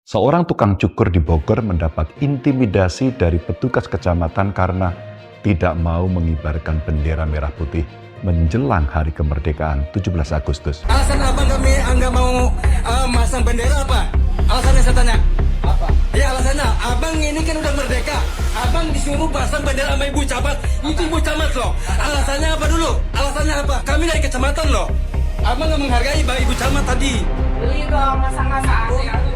Seorang tukang cukur di Bogor mendapat intimidasi dari petugas kecamatan karena tidak mau mengibarkan bendera merah putih menjelang hari kemerdekaan 17 Agustus. Alasan abang nggak mau masang bendera apa? Alasannya saya tanya. Apa? Ya alasannya, abang ini kan udah merdeka. Abang disuruh pasang bendera sama ibu camat. Itu ibu camat loh. Alasannya apa dulu? Alasannya apa? Kami dari kecamatan loh. Abang nggak menghargai ibu camat tadi. Beli dong, masa-masa asing.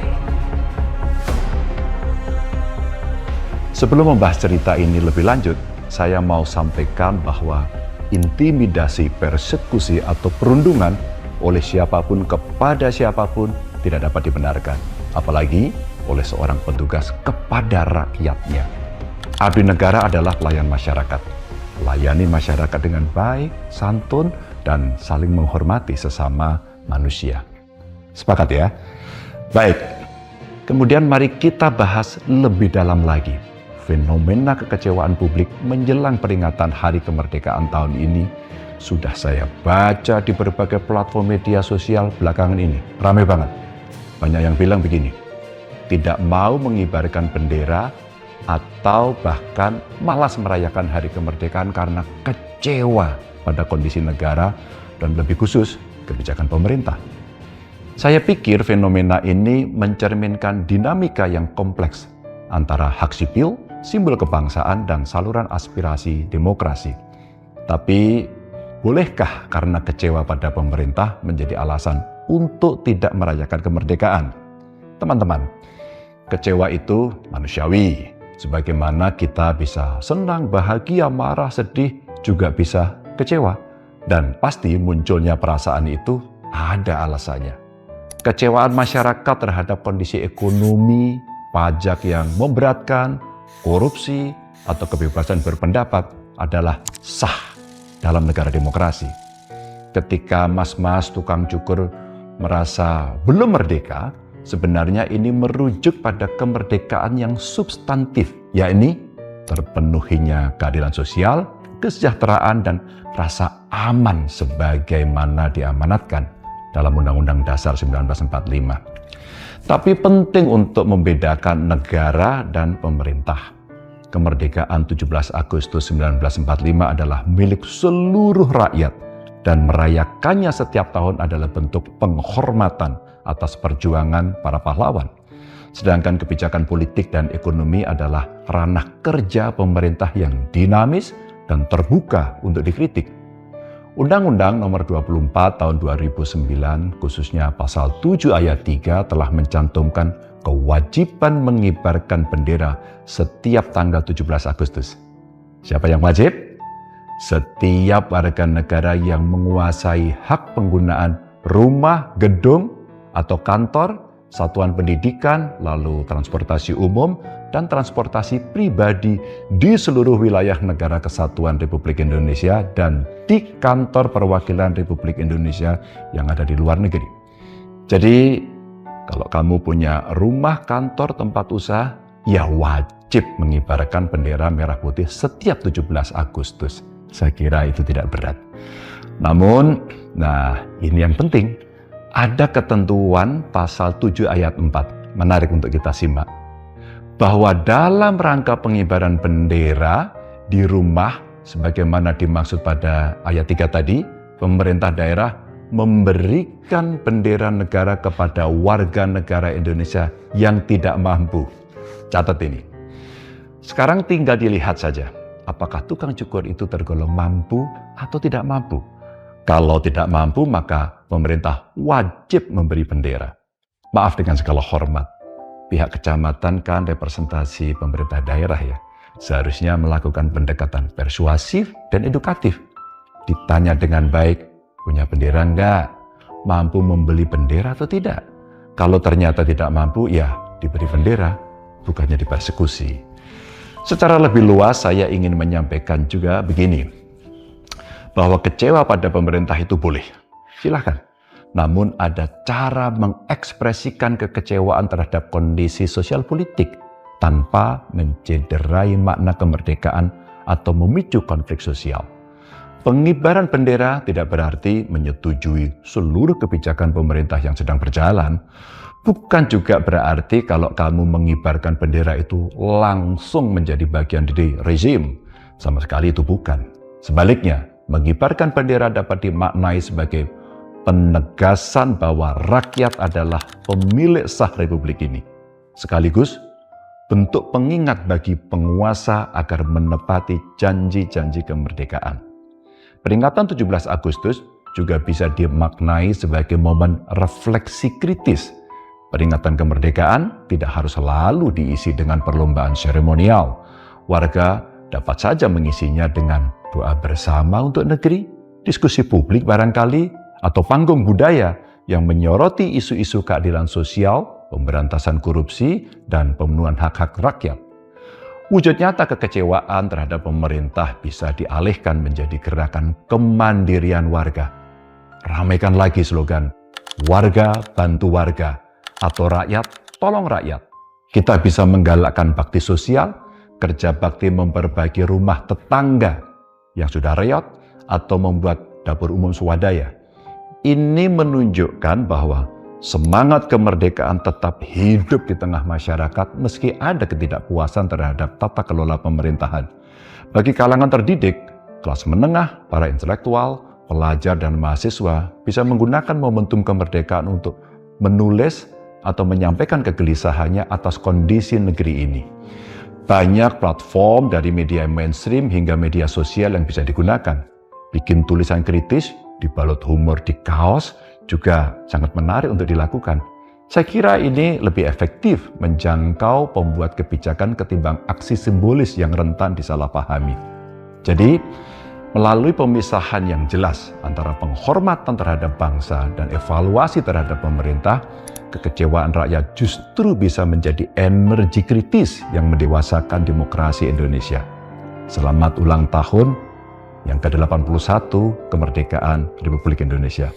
Sebelum membahas cerita ini lebih lanjut, saya mau sampaikan bahwa intimidasi, persekusi, atau perundungan oleh siapapun kepada siapapun tidak dapat dibenarkan, apalagi oleh seorang petugas kepada rakyatnya. Abdi negara adalah pelayan masyarakat. Layani masyarakat dengan baik, santun, dan saling menghormati sesama manusia. Sepakat ya? Baik, kemudian mari kita bahas lebih dalam lagi. Fenomena kekecewaan publik menjelang peringatan Hari Kemerdekaan tahun ini sudah saya baca di berbagai platform media sosial belakangan ini. Ramai banget. Banyak yang bilang begini, tidak mau mengibarkan bendera atau bahkan malas merayakan Hari Kemerdekaan karena kecewa pada kondisi negara dan lebih khusus kebijakan pemerintah. Saya pikir fenomena ini mencerminkan dinamika yang kompleks antara hak sipil, simbol kebangsaan, dan saluran aspirasi demokrasi. Tapi, bolehkah karena kecewa pada pemerintah menjadi alasan untuk tidak merayakan kemerdekaan? Teman-teman, kecewa itu manusiawi. Sebagaimana kita bisa senang, bahagia, marah, sedih, juga bisa kecewa. Dan pasti munculnya perasaan itu ada alasannya. Kecewaan masyarakat terhadap kondisi ekonomi, pajak yang memberatkan, korupsi, atau kebebasan berpendapat adalah sah dalam negara demokrasi. Ketika mas-mas tukang cukur merasa belum merdeka, sebenarnya ini merujuk pada kemerdekaan yang substantif, yakni terpenuhinya keadilan sosial, kesejahteraan, dan rasa aman sebagaimana diamanatkan dalam Undang-Undang Dasar 1945. Tapi penting untuk membedakan negara dan pemerintah. Kemerdekaan 17 Agustus 1945 adalah milik seluruh rakyat dan merayakannya setiap tahun adalah bentuk penghormatan atas perjuangan para pahlawan. Sedangkan kebijakan politik dan ekonomi adalah ranah kerja pemerintah yang dinamis dan terbuka untuk dikritik. Undang-Undang Nomor 24 Tahun 2009, khususnya Pasal 7 Ayat 3 telah mencantumkan kewajiban mengibarkan bendera setiap tanggal 17 Agustus. Siapa yang wajib? Setiap warga negara yang menguasai hak penggunaan rumah, gedung, atau kantor, satuan pendidikan, lalu transportasi umum, dan transportasi pribadi di seluruh wilayah Negara Kesatuan Republik Indonesia dan di kantor perwakilan Republik Indonesia yang ada di luar negeri. Jadi, kalau kamu punya rumah, kantor, tempat usaha, ya wajib mengibarkan bendera merah putih setiap 17 Agustus. Saya kira itu tidak berat. Namun, ini yang penting. Ada ketentuan pasal 7 ayat 4. Menarik untuk kita simak. Bahwa dalam rangka pengibaran bendera di rumah, sebagaimana dimaksud pada ayat 3 tadi, pemerintah daerah memberikan bendera negara kepada warga negara Indonesia yang tidak mampu. Catat ini. Sekarang tinggal dilihat saja, apakah tukang cukur itu tergolong mampu atau tidak mampu. Kalau tidak mampu, maka pemerintah wajib memberi bendera. Maaf dengan segala hormat, pihak kecamatan kan representasi pemerintah daerah ya. Seharusnya melakukan pendekatan persuasif dan edukatif. Ditanya dengan baik, punya bendera enggak? Mampu membeli bendera atau tidak? Kalau ternyata tidak mampu, ya diberi bendera, bukannya dipersekusi. Secara lebih luas, saya ingin menyampaikan juga begini, bahwa kecewa pada pemerintah itu boleh, silahkan. Namun ada cara mengekspresikan kekecewaan terhadap kondisi sosial politik tanpa mencederai makna kemerdekaan atau memicu konflik sosial. Pengibaran bendera tidak berarti menyetujui seluruh kebijakan pemerintah yang sedang berjalan. Bukan juga berarti kalau kamu mengibarkan bendera itu langsung menjadi bagian dari rezim. Sama sekali itu bukan. Sebaliknya, mengibarkan bendera dapat dimaknai sebagai penegasan bahwa rakyat adalah pemilik sah republik ini. Sekaligus, bentuk pengingat bagi penguasa agar menepati janji-janji kemerdekaan. Peringatan 17 Agustus juga bisa dimaknai sebagai momen refleksi kritis. Peringatan kemerdekaan tidak harus selalu diisi dengan perlombaan seremonial. Warga dapat saja mengisinya dengan doa bersama untuk negeri, diskusi publik barangkali, atau panggung budaya yang menyoroti isu-isu keadilan sosial, pemberantasan korupsi, dan pemenuhan hak-hak rakyat. Wujud nyata kekecewaan terhadap pemerintah bisa dialihkan menjadi gerakan kemandirian warga. Ramaikan lagi slogan, warga bantu warga, atau rakyat tolong rakyat. Kita bisa menggalakkan bakti sosial, kerja bakti memperbaiki rumah tetangga yang sudah reot, atau membuat dapur umum swadaya. Ini menunjukkan bahwa semangat kemerdekaan tetap hidup di tengah masyarakat meski ada ketidakpuasan terhadap tata kelola pemerintahan. Bagi kalangan terdidik, kelas menengah, para intelektual, pelajar dan mahasiswa bisa menggunakan momentum kemerdekaan untuk menulis atau menyampaikan kegelisahannya atas kondisi negeri ini. Banyak platform dari media mainstream hingga media sosial yang bisa digunakan. Bikin tulisan kritis, dibalut humor di kaos, juga sangat menarik untuk dilakukan. Saya kira ini lebih efektif menjangkau pembuat kebijakan ketimbang aksi simbolis yang rentan disalahpahami. Jadi, melalui pemisahan yang jelas antara penghormatan terhadap bangsa dan evaluasi terhadap pemerintah, kekecewaan rakyat justru bisa menjadi energi kritis yang mendewasakan demokrasi Indonesia. Selamat ulang tahun yang ke-81 kemerdekaan Republik Indonesia.